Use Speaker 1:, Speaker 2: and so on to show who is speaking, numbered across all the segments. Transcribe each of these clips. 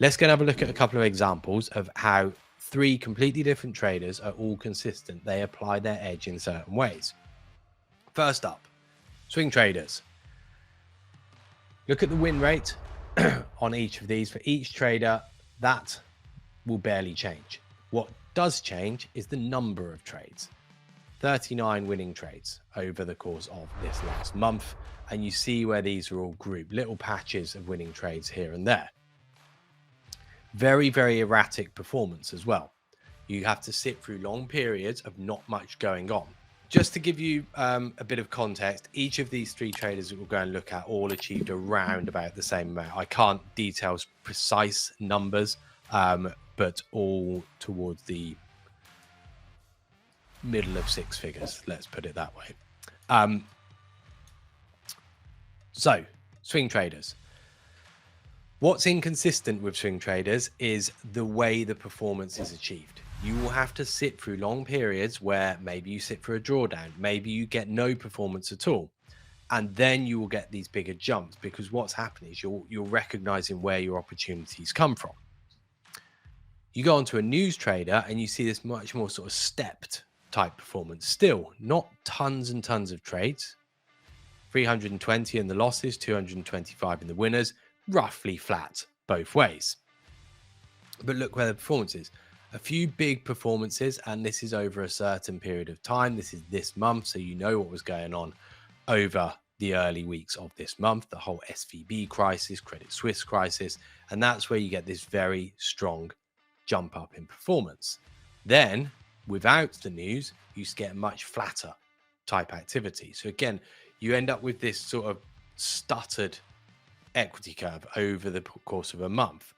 Speaker 1: Let's go and have a look at a couple of examples of how three completely different traders are all consistent. They apply their edge in certain ways. First up, swing traders. Look at the win rate on each of these. For each trader, that will barely change. What does change is the number of trades. 39 winning trades over the course of this last month. And you see where these are all grouped, little patches of winning trades here and there. Very, very erratic performance as well. You have to sit through long periods of not much going on. Just to give you a bit of context, each of these three traders that we'll go and look at all achieved around about the same amount. I can't detail precise numbers, but all towards the middle of six figures, let's put it that way. So, swing traders. What's inconsistent with swing traders is the way the performance is achieved. You will have to sit through long periods where maybe you sit for a drawdown, maybe you get no performance at all, and then you will get these bigger jumps because what's happening is you're recognizing where your opportunities come from. You go onto a news trader and you see this much more sort of stepped type performance. Still, not tons and tons of trades. 320 in the losses, 225 in the winners, roughly flat both ways. But look where the performance is. A few big performances, and this is over a certain period of time. This is this month, so you know what was going on over the early weeks of this month, the whole SVB crisis, Credit Suisse crisis, and that's where you get this very strong jump up in performance. Then, without the news, you get a much flatter type activity. So again, you end up with this sort of stuttered equity curve over the course of a month.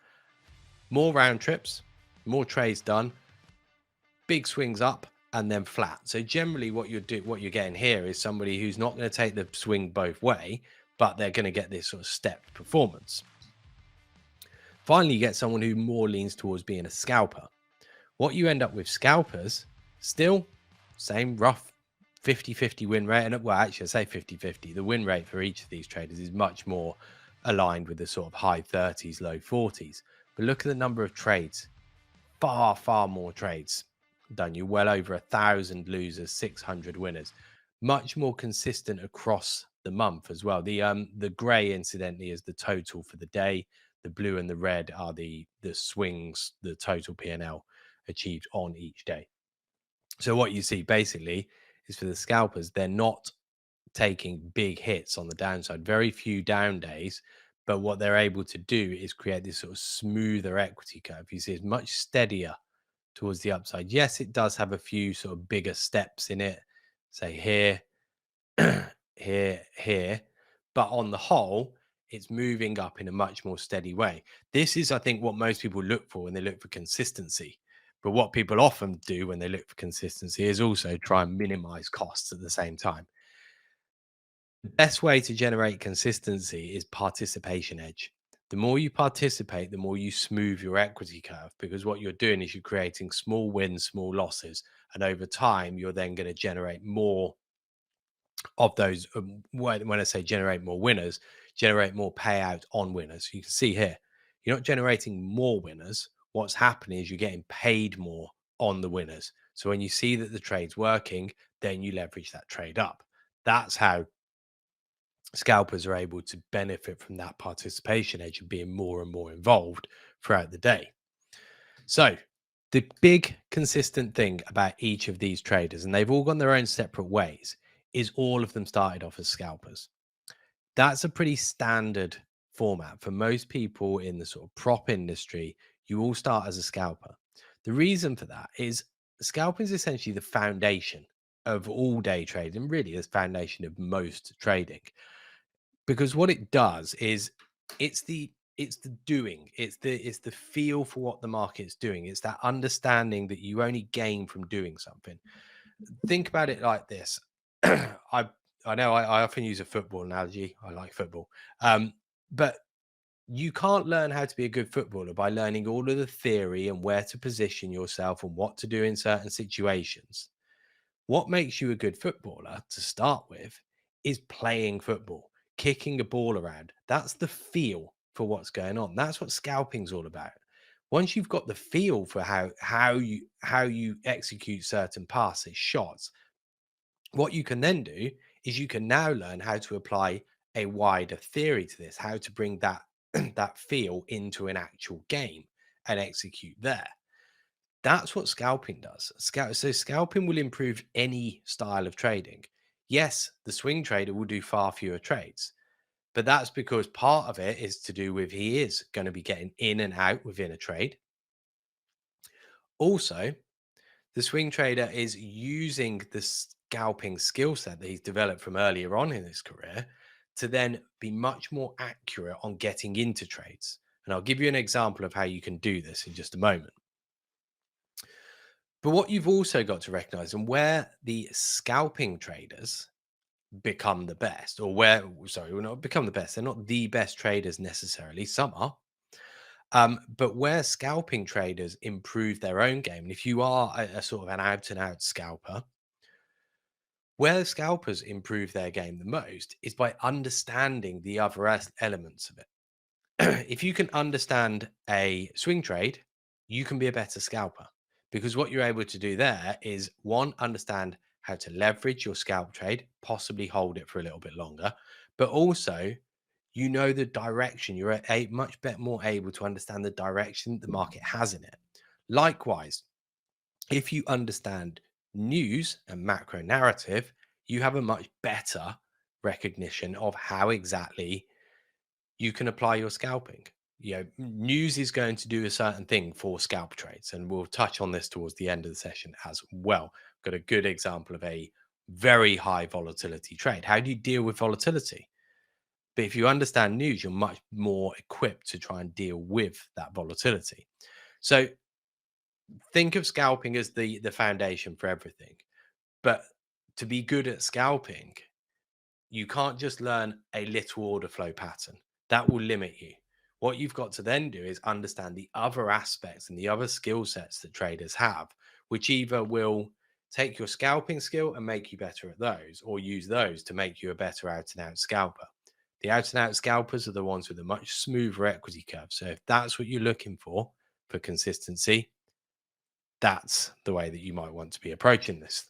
Speaker 1: More round trips, more trades done, big swings up, and then flat. So generally what you're getting here is somebody who's not going to take the swing both way, but they're going to get this sort of stepped performance. Finally, you get someone who more leans towards being a scalper. What you end up with scalpers, still same rough 50-50 win rate. And well, actually I say 50-50. The win rate for each of these traders is much more aligned with the sort of high 30s, low 40s. But look at the number of trades. Far, far more trades done. You're well over 1,000 losers, 600 winners. Much more consistent across the month as well. The grey, incidentally, is the total for the day. The blue and the red are the swings, the total P&L achieved on each day. So what you see basically is for the scalpers, they're not taking big hits on the downside, very few down days. But what they're able to do is create this sort of smoother equity curve. You see it's much steadier towards the upside. Yes, it does have a few sort of bigger steps in it, say here, here. But on the whole, it's moving up in a much more steady way. This is, I think, what most people look for when they look for consistency. But what people often do when they look for consistency is also try and minimize costs at the same time. The best way to generate consistency is participation edge. The more you participate, the more you smooth your equity curve, because what you're doing is you're creating small wins, small losses. And over time, you're then going to generate more of those. When I say generate more winners, generate more payout on winners. You can see here, you're not generating more winners. What's happening is you're getting paid more on the winners. So when you see that the trade's working, then you leverage that trade up. That's how scalpers are able to benefit from that participation edge and being more and more involved throughout the day. So the big consistent thing about each of these traders, and they've all gone their own separate ways, is all of them started off as scalpers. That's a pretty standard format for most people in the sort of prop industry. You all start as a scalper. The reason for that is scalping is essentially the foundation of all day trading, really the foundation of most trading, because what it does is it's the doing, it's the feel for what the market's doing. It's that understanding that you only gain from doing something. Think about it like this. I know I often use a football analogy. I like football, but you can't learn how to be a good footballer by learning all of the theory and where to position yourself and what to do in certain situations. What makes you a good footballer to start with is playing football, kicking a ball around. That's the feel for what's going on. That's what scalping's all about. Once you've got the feel for how you execute certain passes, shots, what you can then do is you can now learn how to apply a wider theory to this, how to bring that that feel into an actual game and execute there. That's what scalping does. So scalping will improve any style of trading. Yes, the swing trader will do far fewer trades, but that's because part of it is to do with he is going to be getting in and out within a trade. Also, the swing trader is using the scalping skill set that he's developed from earlier on in his career to then be much more accurate on getting into trades. And I'll give you an example of how you can do this in just a moment. But what you've also got to recognize, and where the scalping traders become the best, or where, sorry, will not become the best, they're not the best traders necessarily, some are. But where scalping traders improve their own game, and if you are a sort of an out and out scalper, where scalpers improve their game the most is by understanding the other elements of it. If you can understand a swing trade, you can be a better scalper, because what you're able to do there is one, understand how to leverage your scalp trade, possibly hold it for a little bit longer, but also you know the direction. You're much better, more able to understand the direction the market has in it. Likewise, if you understand news and macro narrative, you have a much better recognition of how exactly you can apply your scalping. You know, news is going to do a certain thing for scalp trades, and we'll touch on this towards the end of the session as well. Got a good example of a very high volatility trade. How do you deal with volatility? But if you understand news, you're much more equipped to try and deal with that volatility. So think of scalping as the foundation for everything. But to be good at scalping, you can't just learn a little order flow pattern. That will limit you. What you've got to then do is understand the other aspects and the other skill sets that traders have, which either will take your scalping skill and make you better at those, or use those to make you a better out and out scalper. The out and out scalpers are the ones with a much smoother equity curve. So if that's what you're looking for consistency, that's the way that you might want to be approaching this.